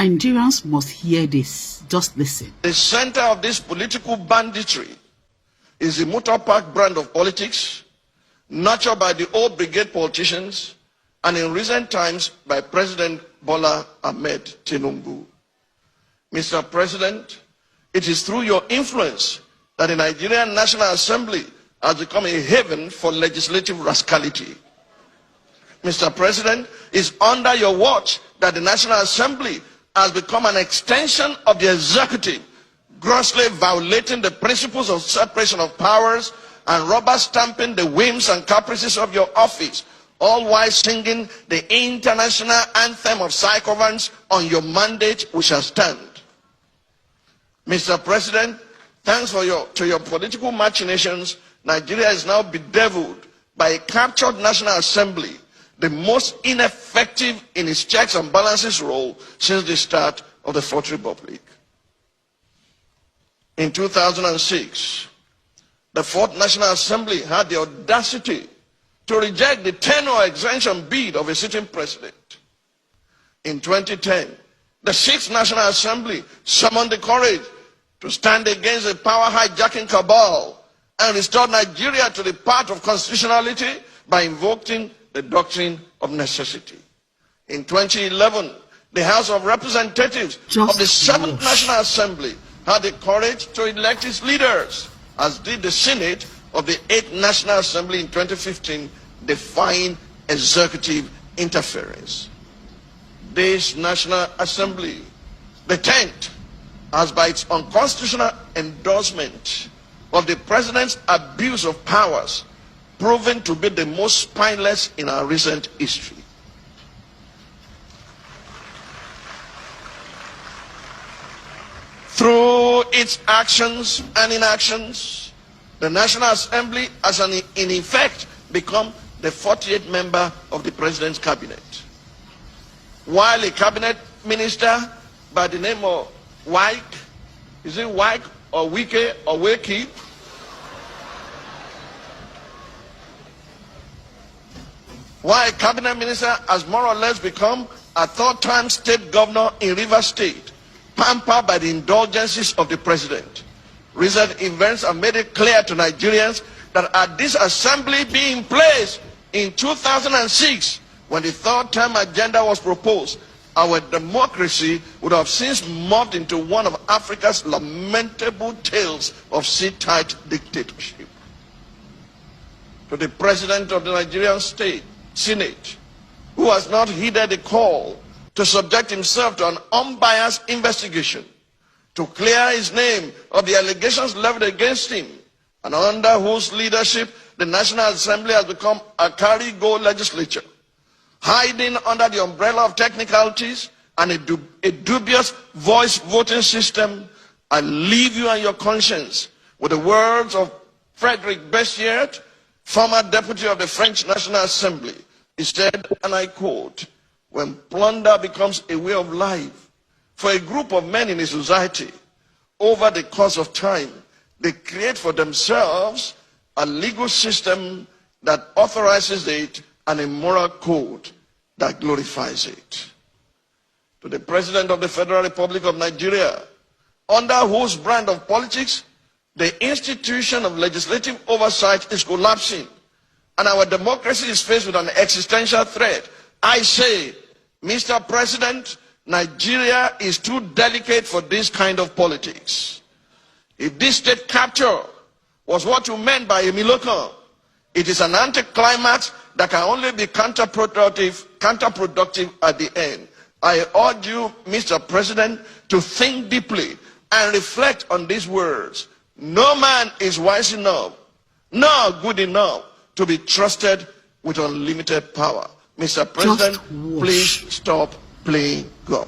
Nigerians must hear this. Just listen. The center of this political banditry is the motor park brand of politics, nurtured by the old brigade politicians, and in recent times by President Bola Ahmed Tinubu. Mr. President, it is through your influence that the Nigerian National Assembly has become a haven for legislative rascality. Mr. President, it's under your watch that the National Assembly has become an extension of the executive, grossly violating the principles of separation of powers and rubber stamping the whims and caprices of your office, all while singing the international anthem of psychoviolence on your mandate we shall stand. Mr. President, thanks to your political machinations, Nigeria is now bedeviled by a captured National Assembly, the most ineffective in its checks and balances role since the start of the Fourth Republic. In 2006, the Fourth National Assembly had the audacity to reject the tenure exemption bid of a sitting president. In 2010, the Sixth National Assembly summoned the courage to stand against the power hijacking cabal and restore Nigeria to the path of constitutionality by invoking the doctrine of necessity. In 2011, the House of Representatives of the Seventh National Assembly had the courage to elect its leaders, as did the Senate of the Eighth National Assembly in 2015, defying executive interference. This National Assembly, the 10th, has by its unconstitutional endorsement of the President's abuse of powers proven to be the most spineless in our recent history. Through its actions and inactions, the National Assembly has in effect become the 48th member of the President's cabinet. While a cabinet minister by the name of Wike, is it Wike or Wike or Wakey? Why a cabinet minister has more or less become a third-time state governor in Rivers State, pampered by the indulgences of the president. Recent events have made it clear to Nigerians that had this assembly been in place in 2006, when the third-term agenda was proposed, our democracy would have since morphed into one of Africa's lamentable tales of sit-tight dictatorship. To the president of the Nigerian state, Senate, who has not heeded the call to subject himself to an unbiased investigation, to clear his name of the allegations leveled against him, and under whose leadership the National Assembly has become a carry-go legislature, hiding under the umbrella of technicalities and a dubious voice voting system, I leave you and your conscience with the words of Frédéric Bessières, former deputy of the French National Assembly. He said, and I quote, "When plunder becomes a way of life for a group of men in a society, over the course of time, they create for themselves a legal system that authorizes it and a moral code that glorifies it." To the President of the Federal Republic of Nigeria, under whose brand of politics the institution of legislative oversight is collapsing and our democracy is faced with an existential threat, I say, Mr. President, Nigeria is too delicate for this kind of politics. If this state capture was what you meant by a Emilokan, it is an anticlimax that can only be counterproductive at the end. I urge you, Mr. President, to think deeply and reflect on these words. No man is wise enough, nor good enough, to be trusted with unlimited power. Mr. President, please stop playing God.